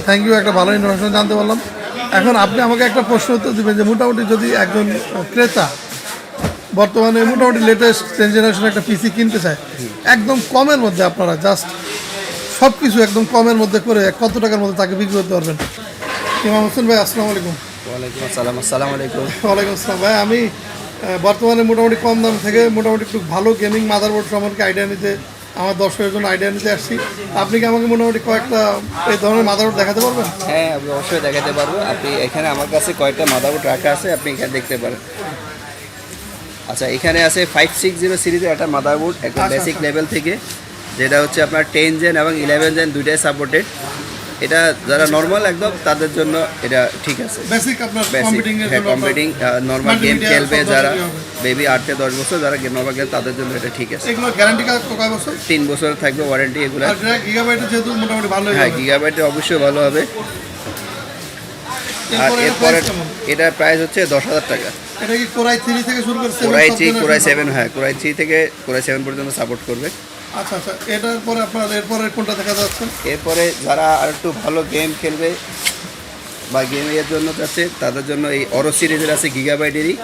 Thank you, একটা ভালো information জানতে পারলাম। এখন আপনি আমাকে একটা প্রশ্ন উত্তর দেবেন যে মোটামুটি যদি একজন ক্রেতা বর্তমানে মোটামুটি লেটেস্ট 10 জেনারেশন একটা পিসি কিনতে চায়, একদম কমের মধ্যে আপনারা জাস্ট সব কিছু একদম কমের মধ্যে করে কত টাকার মধ্যে তাকে বিক্রি করতে পারবেন? ইমাম হোসেন ভাই, আসসালামু আলাইকুম। ওয়ালাইকুম আসসালাম। আসসালামু আলাইকুম। ওয়ালাইকুম আসসালাম ভাই। আমি বর্তমানে মোটামুটি কম দাম থেকে মোটামুটি একটু ভালো গেমিং মাদারবোর্ড সম্পর্কে আইডিয়া নিতে, আমার দর্শকের জন্য আইডিয়া নিতে আসছি। আপনি কি আমাকে মোটামুটি কয়েকটা এই ধরনের মাদারবোর্ড দেখাতে পারবেন? হ্যাঁ, আমি অবশ্যই দেখাতে পারবো। আপনি এখানে আমার কাছে কয়েকটা মাদারবোর্ড রাখা আছে, আপনি এখানে দেখতে পারেন। আচ্ছা, এখানে আছে 560 সিরিজের একটা মাদারবোর্ড, একটা বেসিক লেভেল থেকে, যেটা হচ্ছে আপনার 10 জেন এবং 11 জেন দুইটাই সাপোর্টেড। এটা যারা নর্মাল একদম তাদের জন্য এটা ঠিক আছে। বেসিক আপনার কম্পিটিং নর্মাল গেম খেলবে যারা, বেবি 8 থেকে 10 বছর যারা নর্মাল গেম, তাদের জন্য এটা ঠিক আছে। এগুলো গ্যারান্টি কয় বছর? 3 বছর থাকবে ওয়ারেন্টি এগুলো। আর গিগাবাইটের যেহেতু মোটামুটি ভালো, হ্যাঁ, গিগাবাইটের অবশ্যই ভালো হবে। আর এরপরে এটার প্রাইস হচ্ছে 10,000 টাকা। এটা কি কোরাই 3 থেকে শুরু করে কোরাই 3, কোরাই 7, হ্যাঁ কোরাই 3 থেকে কোরাই 7 পর্যন্ত সাপোর্ট করবে। আচ্ছা আচ্ছা, এটার পরে আপনার এরপরে কোনটা দেখা যাচ্ছে? এরপরে যারা আর একটু ভালো গেম খেলবে বা গেমের জন্য যাচ্ছে, তাদের জন্য এই অরো সিরিজের আছে গিগাবাইটেরই,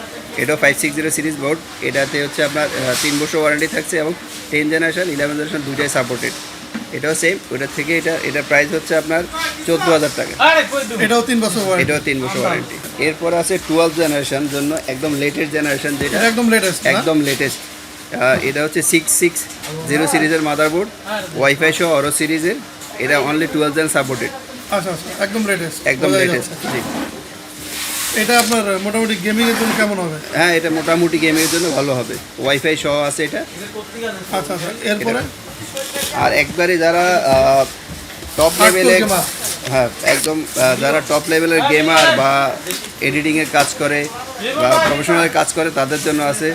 এটাও 560 সিরিজ বোর্ড। এটাতে হচ্ছে আপনার 3 বছর ওয়ারেন্টি থাকছে এবং 10 জেনারেশন 11 জেনারেশন দুইটাই সাপোর্টেড। এটাও সেম, ওটার থেকে এটার প্রাইস হচ্ছে আপনার 14,000 টাকা। এটাও 3 বছর ওয়ারেন্টি। এটাও 3 বছর ওয়ারেন্টি। এরপর আছে 12 জেনারেশন জন্য একদম লেটেস্ট জেনারেশন, যেটা একদম লেটেস্ট। এটা হচ্ছে 660 সিরিজের মাদারবোর্ড, ওয়াইফাই সহ অরো সিরিজের। এটা অনলি 12 জেন সাপোর্টেড। আচ্ছা আচ্ছা, একদম লেটেস্ট। জি। এটা আপনার মোটামুটি গেমিং এর জন্য কেমন হবে? হ্যাঁ, এটা মোটামুটি গেমের জন্য ভালো হবে, ওয়াইফাই সহ আছে এটা। আচ্ছা আচ্ছা, এরপরে আর একবারে যারা টপ লেভেলে, হ্যাঁ একদম যারা টপ লেভেলের গেমার বা এডিটিংয়ের কাজ করে বা প্রফেশনাল কাজ করে, তাদের জন্য আছে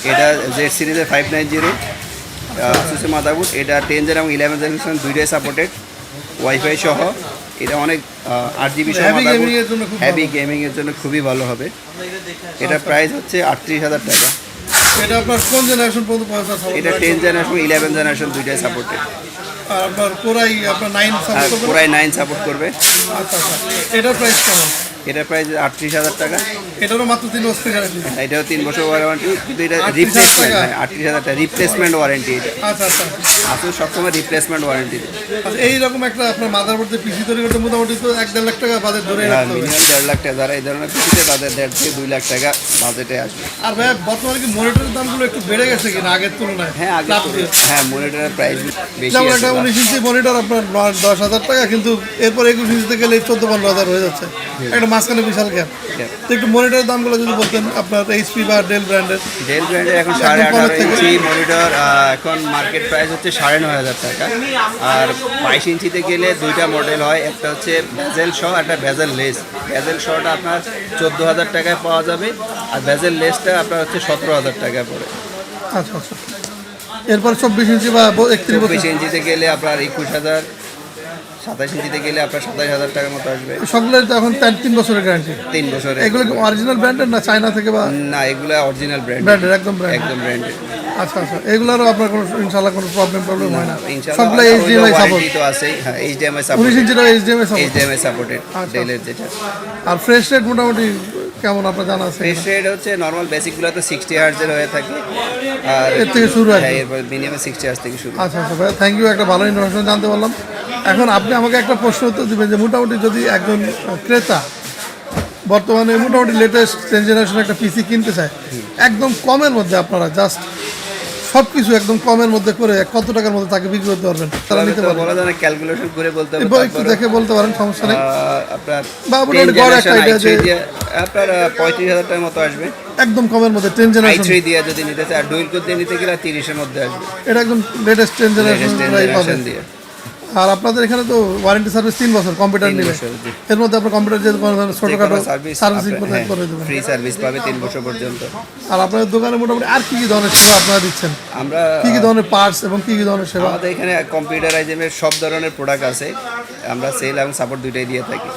এটা জেড সিরিজের 590 আসুসের মাদারবোর্ড। এটা 10 জেন এবং 11 জেনারেশন দুইটাই সাপোর্টেড, ওয়াইফাই সহ। এটা অনেক 8GB সহ মাদারবোর্ড, হেভি গেমিংয়ের জন্য খুবই ভালো হবে। এটা প্রাইস হচ্ছে 38,000 টাকা। এটা আপনার কোন জেনারেশন পর্যন্ত প্রসেসর? এটা 10 জেনারেশন 11 জেনারেশন দুইটাই সাপোর্টেড। আর আপনার কোরাই আপনার 9 সাপোর্ট করবে? কোরাই 9 সাপোর্ট করবে। আচ্ছা আচ্ছা, এটার প্রাইস কেমন? এটার প্রাইস 38,000 টাকা। এটারও মাত্র 3 বছর গ্যারান্টি? এটাও 3 বছর ওয়ারেন্টি, কিন্তু এটা রিপ্লেসমেন্ট। হ্যাঁ, 38,000 টাকা রিপ্লেসমেন্ট ওয়ারেন্টি এটা। আচ্ছা আচ্ছা, আসলে সবসময় রিপ্লেসমেন্ট ওয়ারেন্টি। আচ্ছা, এইরকম একটা আপনার মাদারবোর্ড দিয়ে পিসি তৈরি করতে মোটামুটি তো 1-1.5 লাখ টাকা বাজেট ধরে রাখতে হবে। মিনিমাম 1.5 লাখ টাকা। যারা এই ধরনের পিসিতে, তাদের 1.5 থেকে 2 লাখ টাকা বাজেটে আসবে। আর ভাই, বর্তমানে কি মনিটরের দামগুলো একটু বেড়ে গেছে কিনা আগের তুলনায়? হ্যাঁ, হ্যাঁ মনিটরের প্রাইস বেশি। যেমন একটা 19 ইঞ্চি মনিটর আপনার 10,000 টাকা, কিন্তু এরপর 21 ইঞ্চিতে গেলে 14-15,000 হয়ে যাচ্ছে। একটা মাঝখানে বিশাল গ্যাপ। তো একটু মনিটরের দামগুলো যদি বলতেন আপনার এইচপি বা ডেল ব্র্যান্ডের এখন 18.5 ইঞ্চি মনিটর এখন মার্কেট প্রাইস হচ্ছে 9,500 টাকা। আর 22 ইঞ্চিতে গেলে দুইটা মডেল হয়, একটা হচ্ছে ভেজেল সহ, একটা ভেজেল লেস। ভেজেল শটা আপনার 14,000 টাকায় পাওয়া যাবে, আর ভেজেল লেসটা আপনার হচ্ছে 17,000 টাকা পড়ে। আচ্ছা আচ্ছা, এরপর 24 ইঞ্চি বা 31 ইঞ্চিতে গেলে আপনার 21,000, 27 ইঞ্চিতে গেলে আপনার 27,000 টাকার মতো আসবে। সবগুলো তো এখন 3 বছরের গ্যারান্টি? 3 বছরের। এগুলো কি অরিজিনাল ব্র্যান্ডের না চায়না থেকে? বা না, এগুলো অরিজিনাল ব্র্যান্ডের, একদম ব্র্যান্ডেড। আচ্ছা আচ্ছা, এগুলোরও আপনার কোনো ইনশাআল্লাহ কোনো প্রবলেম হয় না? সবগুলো এইচডিএমআই সাপোর্ট তো আছেই। হ্যাঁ, এইচডিএমআই সাপোর্ট। 19 ইঞ্চির এইচডিএমআই সাপোর্টেড ডেলের যেটা। আর ফ্রেশ রেট মোটামুটি কেমন আপনার জানা আছে? ফ্রেশ রেট হচ্ছে নরমাল বেসিকগুলো তো 60 হার্টজের হয়ে থাকে, আর এর থেকে শুরু হয়। হ্যাঁ, এরপর মিনিমাম 60 হার্টজ থেকে শুরু। আচ্ছা আচ্ছা ভাই, থ্যাংক ইউ, একটা ভালো ইনফরমেশন জানতে পারলাম। এখন আপনি আমাকে একটা প্রশ্ন উত্তর দেবেন যে মোটামুটি যদি একজন ক্রেতা বর্তমানে মোটামুটি লেটেস্ট 10 জেনারেশন একটা পিসি কিনতে চায়, একদম কমের মধ্যে আপনারা জাস্ট সব কিছু একদম কমের মধ্যে করে কত টাকার মধ্যে তাকে বিক্রি করতে পারবেন? তারা নিতে পারবে? বলা যায় না, ক্যালকুলেশন করে বলতে হবে, একটু দেখে বলতে পারেন, সমস্যা নেই। আপনার বা মোটামুটি গড় একটা আইডিয়া যে আপনার 35,000 টাকার মতো আসবে একদম কমের মধ্যে 10 জেনারেশন i3 দিয়ে যদি নিতে চায়। আর ডুয়েল কোর দিয়ে নিতে গেলে 30-এর মধ্যে আসবে। এটা একদম লেটেস্ট 10 জেনারেশন দিয়ে। আর আপনাদের এখানে তো ওয়ারেন্টি সার্ভিস 3 বছর কম্পিউটার নিলে, এর মধ্যে আপনার কম্পিউটার যে ছোটখাটো সার্ভিসিং করে দেবেন, ফ্রি সার্ভিস পাবে 3 বছর পর্যন্ত। আর আপনাদের দোকানে মোটামুটি আর কি কি ধরনের সেবা আপনারা দিচ্ছেন? আমরা কি ধরনের পার্টস এবং কি ধরনের সেবা? আমাদের এখানে কম্পিউটারাইজের সব ধরনের প্রোডাক্ট আছে, আমরা সেল এবং সাপোর্ট দুইটাই দিয়ে থাকি।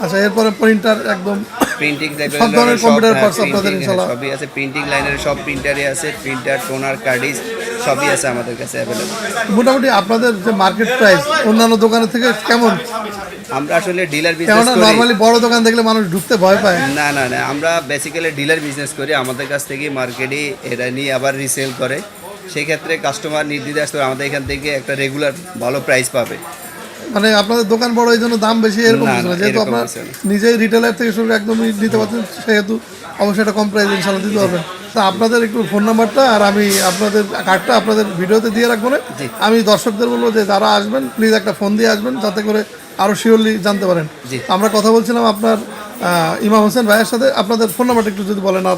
আচ্ছা, এরপরে প্রিন্টার একদম প্রিন্টিং সব ধরনের কম্পিউটার পার্টস আপনাদের ইনশাআল্লাহ সবই আছে। প্রিন্টিং লাইনের সব প্রিন্টারই আছে, প্রিন্টার, টোনার, কার্ডিজ সবই আছে আমাদের কাছে অ্যাভেলেবল। মোটামুটি আপনাদের যে মার্কেট প্রাইস অন্যান্য দোকানের থেকে কেমন? আমরা আসলে ডিলার বিজনেস কেননা করি। নর্মালি বড় দোকান দেখলে মানুষ ঢুকতে ভয় পায়। না না না, আমরা বেসিক্যালি ডিলার বিজনেস করি, আমাদের কাছ থেকে মার্কেটে এরা নিয়ে আবার রিসেল করে। সেই ক্ষেত্রে কাস্টমার নির্দ্বিধায় আসতে আমাদের এখান থেকে একটা রেগুলার ভালো প্রাইস পাবে। মানে আপনাদের দোকান বড় এই জন্য দাম বেশি এরকম না, কিছু না, না, যেহেতু এরকম আপনার কিছু না। নিজেই রিটেলার থেকে শুরু করে একদমই নিতে পারছেন, সেহেতু অবশ্যই একটা কম প্রাইস ইনশাল্লাহ দিতে পারবেন। তা আপনাদের একটু ফোন নাম্বারটা আর আমি আপনাদের কার্ডটা আপনাদের ভিডিওতে দিয়ে রাখবো না। জি। আমি দর্শকদের বলবো যে যারা আসবেন প্লিজ একটা ফোন দিয়ে আসবেন, যাতে করে আরও শিওরলি জানতে পারেন। জি। আমরা কথা বলছিলাম আপনার ইমাম হোসেন ভাইয়ের সাথে। আপনাদের ফোন নাম্বারটা একটু যদি বলেন। আর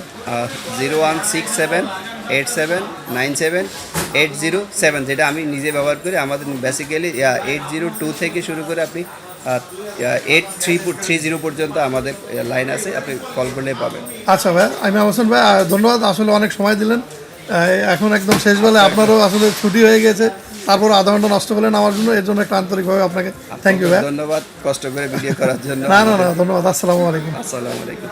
016787978007, যেটা আমি নিজে ব্যবহার করি। আমাদের বেসিক্যালি 802 থেকে শুরু করে আপনি 8330 পর্যন্ত আমাদের লাইন আছে, আপনি কল করলে পাবেন। আচ্ছা ভাই, ইমাম হোসেন ভাই ধন্যবাদ, আসলে অনেক সময় দিলেন। এখন একদম শেষ বেলায় আপনারও আসলে ছুটি হয়ে গেছে, তারপর আধা ঘন্টা নষ্ট করলেন আমার জন্য, এর জন্য একটা আন্তরিকভাবে আপনাকে থ্যাংক ইউ ভাই। ধন্যবাদ কষ্ট করে ভিডিও করার জন্য। না না না, ধন্যবাদ। আসসালামু আলাইকুম। আসসালামু আলাইকুম।